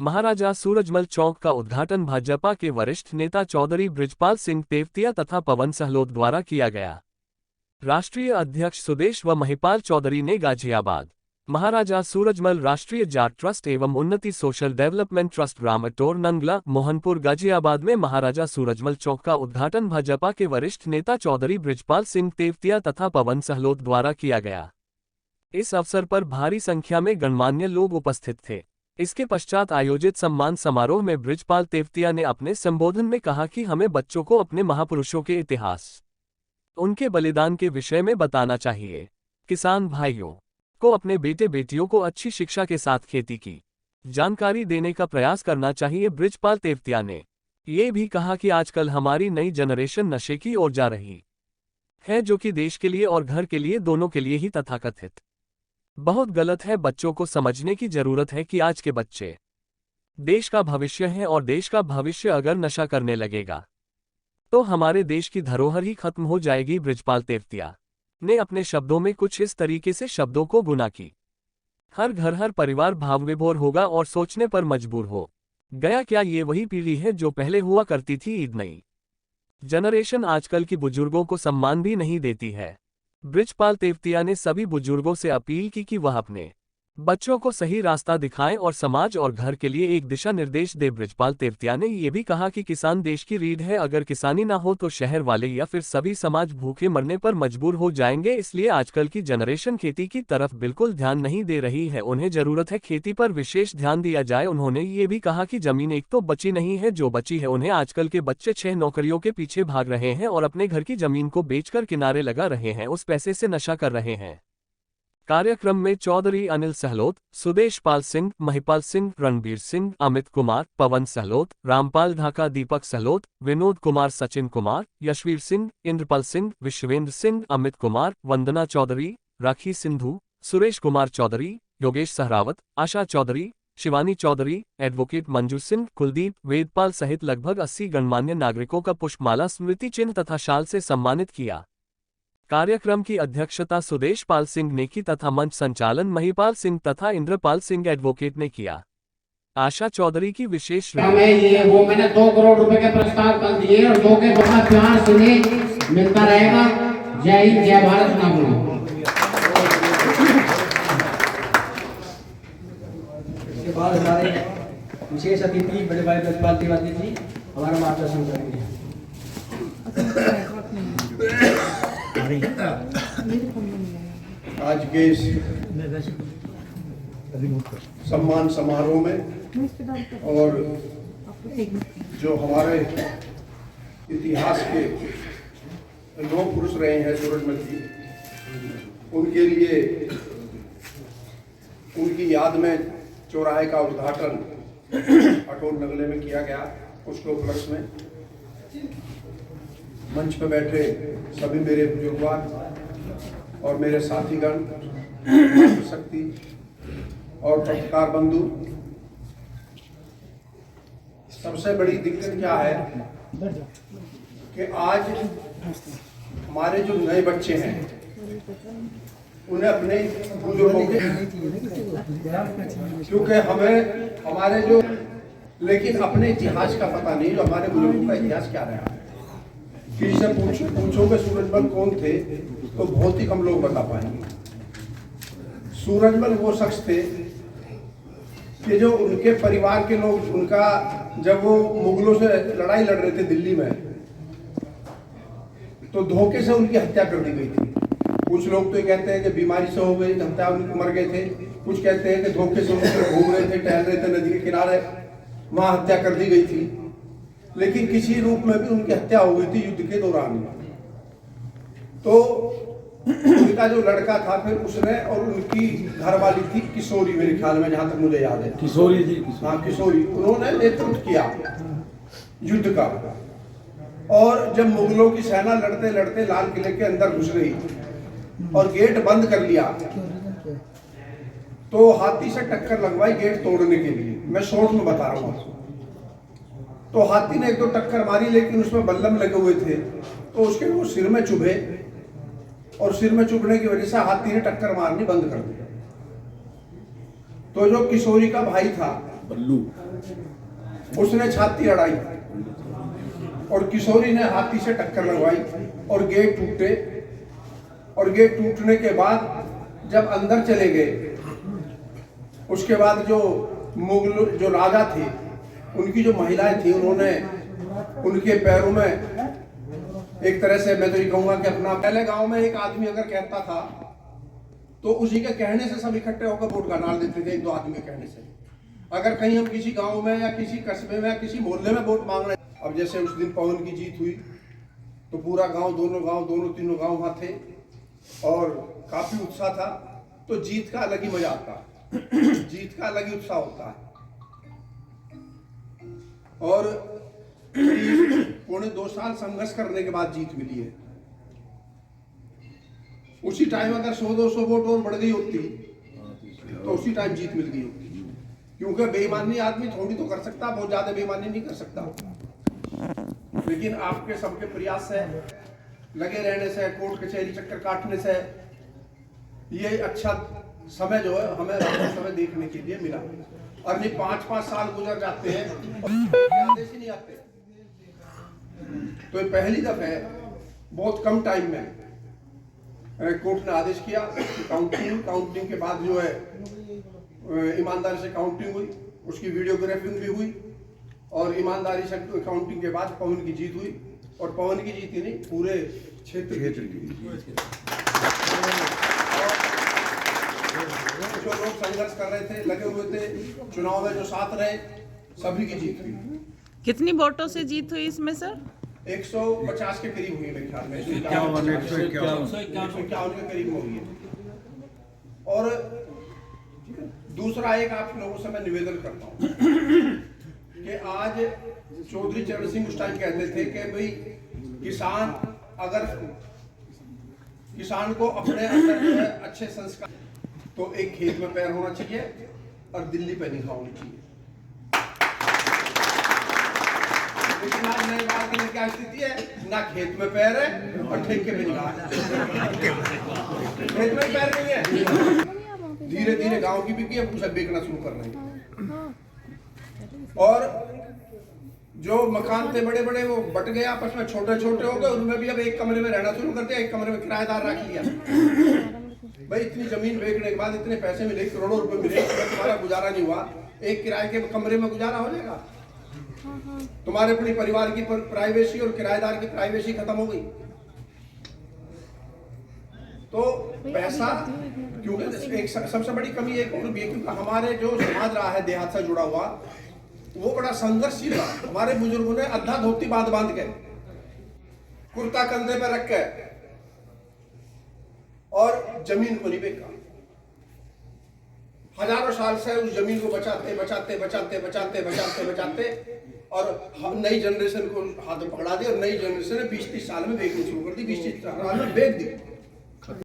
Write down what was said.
महाराजा सूरजमल चौक का उद्घाटन भाजपा के वरिष्ठ नेता चौधरी बृजपाल सिंह तेवतिया तथा पवन सहलोत द्वारा किया गया। राष्ट्रीय अध्यक्ष सुदेश व महिपाल चौधरी ने गाजियाबाद महाराजा सूरजमल राष्ट्रीय जाट ट्रस्ट एवं Unnati social development trust Ramtor Nangla Mohanpur Ghaziabad में महाराजा सूरजमल चौक का उद्घाटन भाजपा के वरिष्ठ नेता चौधरी बृजपाल सिंह तेवतिया तथा पवन सहलोत द्वारा किया गया। इस अवसर पर भारी संख्या में गणमान्य लोग उपस्थित थे। इसके पश्चात आयोजित सम्मान समारोह में बृजपाल तेवतिया ने अपने संबोधन में कहा कि हमें बच्चों को अपने महापुरुषों के इतिहास, उनके बलिदान के विषय में बताना चाहिए। किसान भाइयों को अपने बेटे बेटियों को अच्छी शिक्षा के साथ खेती की जानकारी देने का प्रयास करना चाहिए। बृजपाल तेवतिया ने ये भी कहा कि आजकल हमारी नई जनरेशन नशे की ओर जा रही है, जो कि देश के लिए और घर के लिए दोनों के लिए ही तथाकथित बहुत गलत है। बच्चों को समझने की जरूरत है कि आज के बच्चे देश का भविष्य हैं और देश का भविष्य अगर नशा करने लगेगा तो हमारे देश की धरोहर ही खत्म हो जाएगी। बृजपाल तेवतिया ने अपने शब्दों में कुछ इस तरीके से शब्दों को बुना कि हर घर हर परिवार भावविभोर होगा और सोचने पर मजबूर हो गया, क्या ये वही पीढ़ी है जो पहले हुआ करती थी? ईद नई जनरेशन आजकल की बुजुर्गों को सम्मान भी नहीं देती है। बृजपाल तेवतिया ने सभी बुजुर्गों से अपील की कि वह अपने बच्चों को सही रास्ता दिखाएं और समाज और घर के लिए एक दिशा निर्देश दे। बृजपाल तेवतिया ने यह भी कहा कि किसान देश की रीढ़ है, अगर किसानी ना हो तो शहर वाले या फिर सभी समाज भूखे मरने पर मजबूर हो जाएंगे। इसलिए आजकल की जनरेशन खेती की तरफ बिल्कुल ध्यान नहीं दे रही है, उन्हें जरूरत है खेती पर विशेष ध्यान दिया जाए। उन्होंने ये भी कहा कि जमीन एक तो बची नहीं है, जो बची है उन्हें आजकल के बच्चे 6 नौकरियों के पीछे भाग रहे हैं और अपने घर की जमीन को बेचकर किनारे लगा रहे हैं, उस पैसे से नशा कर रहे हैं। कार्यक्रम में चौधरी अनिल सहलोत, सुदेश पाल सिंह, महिपाल सिंह, रणबीर सिंह, अमित कुमार, पवन सहलोत, रामपाल ढाका, दीपक सहलोत, विनोद कुमार, सचिन कुमार, यशवीर सिंह, इंद्रपाल सिंह, विश्वेंद्र सिंह, अमित कुमार, वंदना चौधरी, राखी सिंधु, सुरेश कुमार चौधरी, योगेश सहरावत, आशा चौधरी, शिवानी चौधरी, एडवोकेट मंजू सिंह, कुलदीप, वेदपाल सहित लगभग 80 गणमान्य नागरिकों का पुष्पमाला, स्मृति चिन्ह तथा शाल से सम्मानित किया। कार्यक्रम की अध्यक्षता सुदेश पाल सिंह ने की तथा मंच संचालन महिपाल सिंह तथा इंद्रपाल सिंह एडवोकेट ने किया। आशा चौधरी की विशेष मैंने 2 करोड़ रुपए के प्रस्ताव कर दिए और जो के बहुत प्यार से मिलता रहेगा। जय हिंद, जय भारत। नाम इसके बाद हमारे विशेष अतिथि बड़े भाई बृजपाल तिवारी जी हमारा मार्गदर्शन करेंगे। आज के इस सम्मान समारोह में और जो हमारे इतिहास के लोग पुरुष रहे हैं सूरजमल जी, उनके लिए उनकी याद में चौराहे का उद्घाटन अटोल नगले में किया गया। उसके उपलक्ष्य में मंच पर बैठे सभी मेरे बुजुर्गवान और मेरे साथीगण, शक्ति और पत्रकार बंधु, सबसे बड़ी दिक्कत क्या है कि आज हमारे जो नए बच्चे हैं उन्हें अपने बुजुर्गों के, क्योंकि हमें हमारे जो, लेकिन अपने इतिहास का पता नहीं, जो हमारे बुजुर्गों का इतिहास क्या रहा है। किसी से पूछोगे सूरजमल कौन थे तो बहुत ही कम लोग बता पाएंगे। सूरजमल वो शख्स थे कि जो उनके परिवार के लोग, उनका जब वो मुगलों से लड़ाई लड़ रहे थे दिल्ली में, तो धोखे से उनकी हत्या कर दी गई थी। कुछ लोग तो ये कहते हैं कि बीमारी से हो गई हत्या, उनके मर गए थे। कुछ कहते हैं कि धोखे से उनके घूम रहे थे, टहल रहे थे नदी के किनारे, वहां हत्या कर दी गई थी। लेकिन किसी रूप में भी उनकी हत्या हो गई थी युद्ध के दौरान। तो उनका जो लड़का था फिर उसने, और उनकी घरवाली थी किशोरी, मेरे ख्याल में जहां तक मुझे याद है, किशोरी जी, हाँ किशोरी, उन्होंने नेतृत्व किया युद्ध का। और जब मुगलों की सेना लड़ते लड़ते लाल किले के अंदर घुस गई और गेट बंद कर लिया, तो हाथी से टक्कर लगवाई गेट तोड़ने के लिए। मैं शॉर्ट में बता रहा हूँ। तो हाथी ने 1-2 टक्कर मारी, लेकिन उसमें बल्लम लगे हुए थे, तो उसके वो सिर में चुभे, और सिर में चुभने की वजह से हाथी ने टक्कर मारनी बंद कर दी। तो जो किशोरी का भाई था उसने छाती अड़ाई और किशोरी ने हाथी से टक्कर लगवाई और गेट टूटे। और गेट टूटने के बाद जब अंदर चले गए, उसके बाद जो मुगल जो राजा थे, उनकी जो महिलाएं थी, उन्होंने उनके पैरों में एक तरह से, मैं तो ये कहूंगा कि अपना, पहले गांव में एक आदमी अगर कहता था तो उसी के कहने से सब इकट्ठे होकर वोट डाल देते थे, एक दो आदमी के कहने से। अगर कहीं हम किसी गांव में या किसी कस्बे में या किसी मोहल्ले में वोट मांग रहे, अब जैसे उस दिन पवन की जीत हुई तो पूरा गांव दोनों तीनों गांव वहां थे और काफी उत्साह था। तो जीत का अलग ही मजा आता है, जीत का अलग ही उत्साह होता है। और 2.25 साल संघर्ष करने के बाद जीत मिली है। उसी टाइम अगर 100-200 वोट और बढ़ गई होती तो उसी टाइम जीत मिल गई होती, क्योंकि बेईमानी आदमी थोड़ी तो कर सकता, बहुत ज्यादा बेईमानी नहीं कर सकता। लेकिन आपके सबके प्रयास से, लगे रहने से, कोर्ट कचहरी चक्कर काटने से ये अच्छा समय जो है हमें राजा समय देखने के लिए मिला। और नहीं 5-5 साल गुजर जाते हैं और आदेश ही नहीं आते। तो ये पहली दफा है बहुत कम टाइम में कोर्ट ने आदेश किया काउंटिंग के बाद जो है ईमानदारी से काउंटिंग हुई, उसकी वीडियोग्राफिंग भी हुई और ईमानदारी से काउंटिंग के बाद पवन की जीत हुई। और पवन की जीत ही नहीं, पूरे क्षेत्र की। जो लोग संघर्ष कर रहे थे, लगे हुए थे, चुनाव में जो साथ रहे, सभी की जीत हुई। कितनी वोटों से जीत हुई इसमें सर? 150 के करीब हुई मेरे ख्याल में, 151 के करीब हुई है। और दूसरा एक आप लोगों से मैं निवेदन करता हूँ कि आज चौधरी चरण सिंह उस टाइम कहते थे कि भाई किसान, अगर किसान को अपने अंदर जो है अच्छे संस्कार, तो एक खेत में पैर होना चाहिए और दिल्ली पे निगाह होनी चाहिए। लेकिन आज नई बात में क्या स्थिति है, ना खेत में पैर है और ठेके पे निगाह है। खेत में पैर नहीं है, धीरे धीरे गांव की बिकी अब उसे बेचना शुरू कर रहे हैं। और जो मकान थे बड़े बड़े वो बट गए, आपस में छोटे छोटे हो गए, उनमें भी अब एक कमरे में रहना शुरू कर दिया, एक कमरे में किराएदार रख लिया। भाई इतनी जमीन बेचने के बाद इतने पैसे मिले, करोड़ों रुपए मिले, तुम्हारा गुजारा नहीं हुआ, एक किराए के कमरे में गुजारा हो जाएगा? तुम्हारे अपनी परिवार की प्राइवेसी और किराएदार की प्राइवेसी खत्म हो गई। तो पैसा, क्योंकि एक सबसे बड़ी कमी एक और भी है, क्योंकि हमारे जो समाज रहा है देहात से जुड़ा हुआ, वो बड़ा संघर्षशील रहा। हमारे बुजुर्गों ने अद्धा धोती बांध के, कुर्ता कंधे पे रख के और जमीन को नहीं बेचा। हजारों साल से उस जमीन को बचाते और नई जनरेशन को हाथ में पकड़ा दी और नई जनरेशन ने 20-30 साल में बेचनी शुरू कर दी, 20-30 साल में बेच दी।